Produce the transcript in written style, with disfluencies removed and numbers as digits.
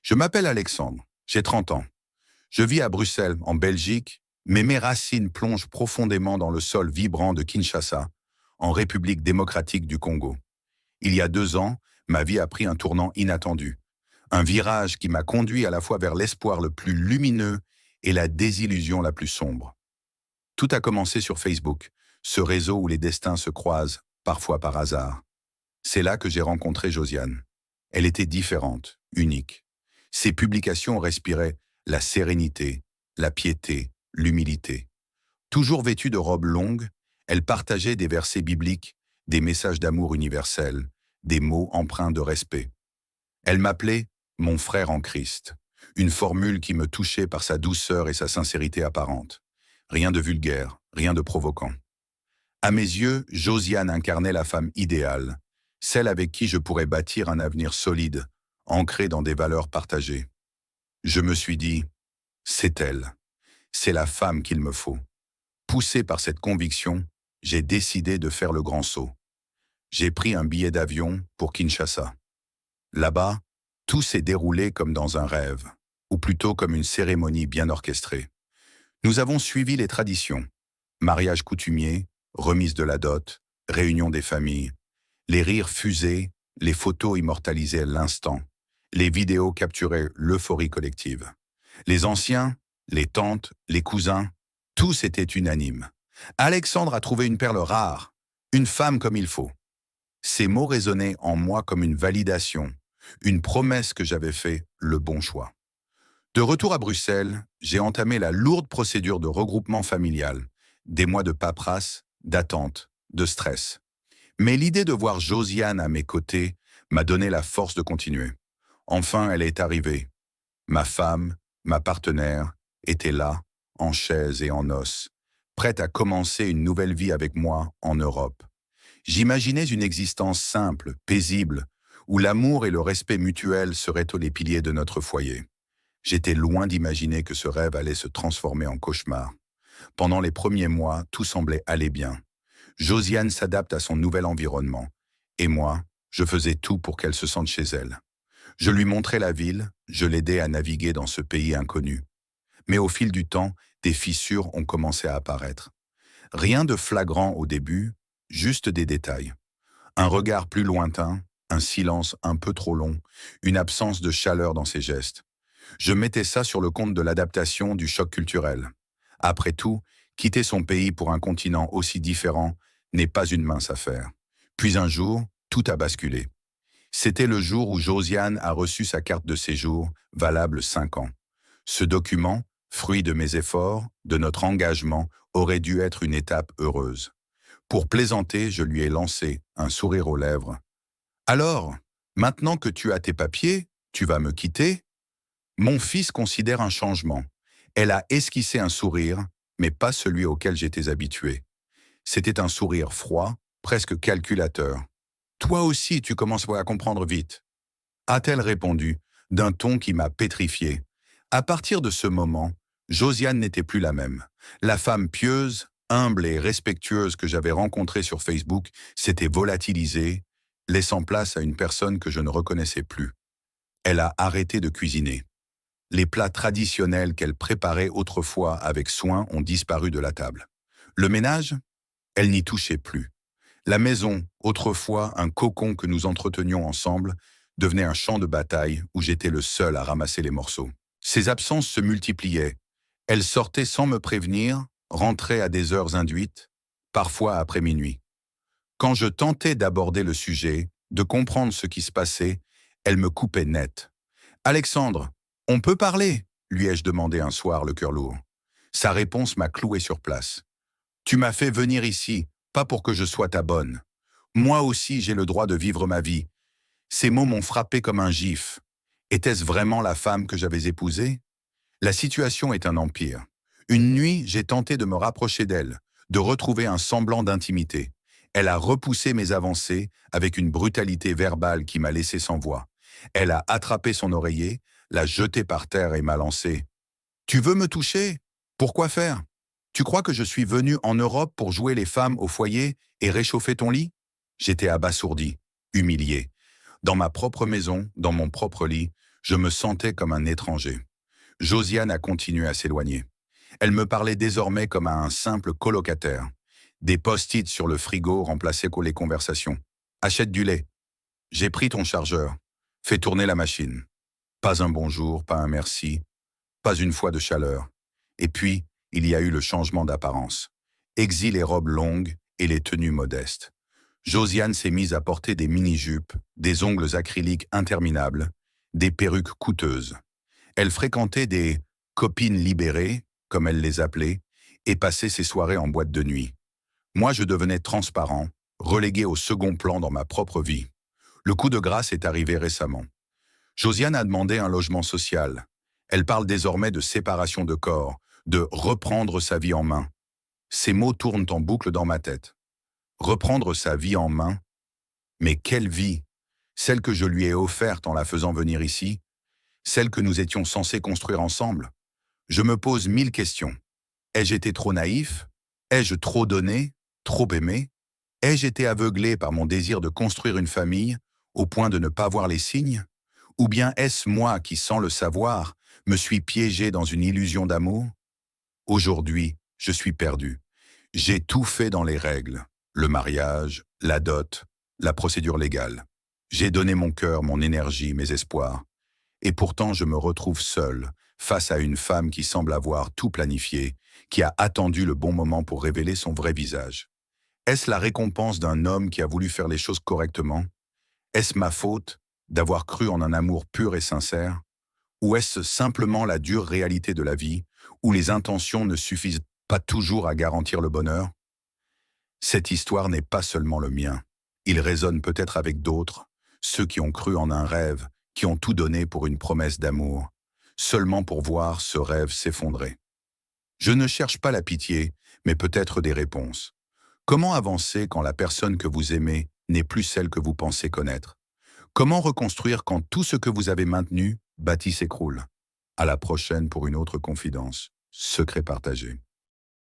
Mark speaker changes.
Speaker 1: Je m'appelle Alexandre, j'ai 30 ans. Je vis à Bruxelles, en Belgique, mais mes racines plongent profondément dans le sol vibrant de Kinshasa, en République démocratique du Congo. Il y a 2 ans, ma vie a pris un tournant inattendu. Un virage qui m'a conduit à la fois vers l'espoir le plus lumineux et la désillusion la plus sombre. Tout a commencé sur Facebook, ce réseau où les destins se croisent, parfois par hasard. C'est là que j'ai rencontré Josiane. Elle était différente, unique. Ses publications respiraient la sérénité, la piété, l'humilité. Toujours vêtue de robes longues, elle partageait des versets bibliques, des messages d'amour universel, des mots empreints de respect. Elle m'appelait « mon frère en Christ », une formule qui me touchait par sa douceur et sa sincérité apparente. Rien de vulgaire, rien de provoquant. À mes yeux, Josiane incarnait la femme idéale, celle avec qui je pourrais bâtir un avenir solide, ancré dans des valeurs partagées. Je me suis dit, c'est elle, c'est la femme qu'il me faut. Poussé par cette conviction, j'ai décidé de faire le grand saut. J'ai pris un billet d'avion pour Kinshasa. Là-bas, tout s'est déroulé comme dans un rêve, ou plutôt comme une cérémonie bien orchestrée. Nous avons suivi les traditions, mariage coutumier, remise de la dot, réunion des familles, les rires fusés, les photos immortalisées à l'instant, les vidéos capturaient l'euphorie collective. Les anciens, les tantes, les cousins, tous étaient unanimes. Alexandre a trouvé une perle rare, une femme comme il faut. Ces mots résonnaient en moi comme une validation, une promesse que j'avais fait le bon choix. De retour à Bruxelles, j'ai entamé la lourde procédure de regroupement familial, des mois de paperasse, d'attente, de stress. Mais l'idée de voir Josiane à mes côtés m'a donné la force de continuer. Enfin, elle est arrivée. Ma femme, ma partenaire, était là, en chaise et en os, prête à commencer une nouvelle vie avec moi en Europe. J'imaginais une existence simple, paisible, où l'amour et le respect mutuel seraient les piliers de notre foyer. J'étais loin d'imaginer que ce rêve allait se transformer en cauchemar. Pendant les premiers mois, tout semblait aller bien. Josiane s'adapte à son nouvel environnement. Et moi, je faisais tout pour qu'elle se sente chez elle. Je lui montrais la ville, je l'aidais à naviguer dans ce pays inconnu. Mais au fil du temps, des fissures ont commencé à apparaître. Rien de flagrant au début, juste des détails. Un regard plus lointain, un silence un peu trop long, une absence de chaleur dans ses gestes. Je mettais ça sur le compte de l'adaptation du choc culturel. Après tout, quitter son pays pour un continent aussi différent n'est pas une mince affaire. Puis un jour, tout a basculé. C'était le jour où Josiane a reçu sa carte de séjour, valable 5 ans. Ce document, fruit de mes efforts, de notre engagement, aurait dû être une étape heureuse. Pour plaisanter, je lui ai lancé, un sourire aux lèvres. « Alors, maintenant que tu as tes papiers, tu vas me quitter ?» Mon fils considère un changement. Elle a esquissé un sourire, mais pas celui auquel j'étais habitué. C'était un sourire froid, presque calculateur. « Toi aussi, tu commences à comprendre vite. » A-t-elle répondu, d'un ton qui m'a pétrifié. À partir de ce moment, Josiane n'était plus la même. La femme pieuse, humble et respectueuse que j'avais rencontrée sur Facebook s'était volatilisée, laissant place à une personne que je ne reconnaissais plus. Elle a arrêté de cuisiner. Les plats traditionnels qu'elle préparait autrefois avec soin ont disparu de la table. Le ménage, elle n'y touchait plus. La maison, autrefois un cocon que nous entretenions ensemble, devenait un champ de bataille où j'étais le seul à ramasser les morceaux. Ses absences se multipliaient. Elle sortait sans me prévenir, rentrait à des heures induites, parfois après minuit. Quand je tentais d'aborder le sujet, de comprendre ce qui se passait, elle me coupait net. « Alexandre, on peut parler ?» lui ai-je demandé un soir, le cœur lourd. Sa réponse m'a cloué sur place. « Tu m'as fait venir ici, pas pour que je sois ta bonne. Moi aussi, j'ai le droit de vivre ma vie. » Ces mots m'ont frappé comme un gifle. Était-ce vraiment la femme que j'avais épousée? La situation est un empire. Une nuit, j'ai tenté de me rapprocher d'elle, de retrouver un semblant d'intimité. Elle a repoussé mes avancées avec une brutalité verbale qui m'a laissé sans voix. Elle a attrapé son oreiller, l'a jeté par terre et m'a lancé. « Tu veux me toucher? Pourquoi faire? Tu crois que je suis venu en Europe pour jouer les femmes au foyer et réchauffer ton lit ?» J'étais abasourdi, humilié. Dans ma propre maison, dans mon propre lit, Je me sentais comme un étranger. Josiane a continué à s'éloigner. Elle me parlait désormais comme à un simple colocataire. Des post-it sur le frigo remplaçaient les conversations. Achète du lait. J'ai pris ton chargeur. Fais tourner la machine. Pas un bonjour, pas un merci, pas une fois de chaleur. Et puis, il y a eu le changement d'apparence. Exil les robes longues et les tenues modestes. Josiane s'est mise à porter des mini-jupes, des ongles acryliques interminables, des perruques coûteuses. Elle fréquentait des copines libérées, comme elle les appelait, et passait ses soirées en boîte de nuit. Moi, je devenais transparent, relégué au second plan dans ma propre vie. Le coup de grâce est arrivé récemment. Josiane a demandé un logement social. Elle parle désormais de séparation de corps, de reprendre sa vie en main. Ces mots tournent en boucle dans ma tête. Reprendre sa vie en main? Mais quelle vie? Celle que je lui ai offerte en la faisant venir ici? Celle que nous étions censés construire ensemble? Je me pose 1000 questions. Ai-je été trop naïf? Ai-je trop donné? Trop aimé? Ai-je été aveuglé par mon désir de construire une famille, au point de ne pas voir les signes? Ou bien est-ce moi qui, sans le savoir, me suis piégé dans une illusion d'amour? Aujourd'hui, je suis perdu. J'ai tout fait dans les règles. Le mariage, la dot, la procédure légale. J'ai donné mon cœur, mon énergie, mes espoirs. Et pourtant, je me retrouve seul, face à une femme qui semble avoir tout planifié, qui a attendu le bon moment pour révéler son vrai visage. Est-ce la récompense d'un homme qui a voulu faire les choses correctement? Est-ce ma faute d'avoir cru en un amour pur et sincère? Ou est-ce simplement la dure réalité de la vie, où les intentions ne suffisent pas toujours à garantir le bonheur? Cette histoire n'est pas seulement le mien. Il résonne peut-être avec d'autres, ceux qui ont cru en un rêve, qui ont tout donné pour une promesse d'amour, seulement pour voir ce rêve s'effondrer. Je ne cherche pas la pitié, mais peut-être des réponses. Comment avancer quand la personne que vous aimez n'est plus celle que vous pensez connaître? Comment reconstruire quand tout ce que vous avez maintenu, bâti s'écroule? À la prochaine pour une autre confidence. Secret partagé.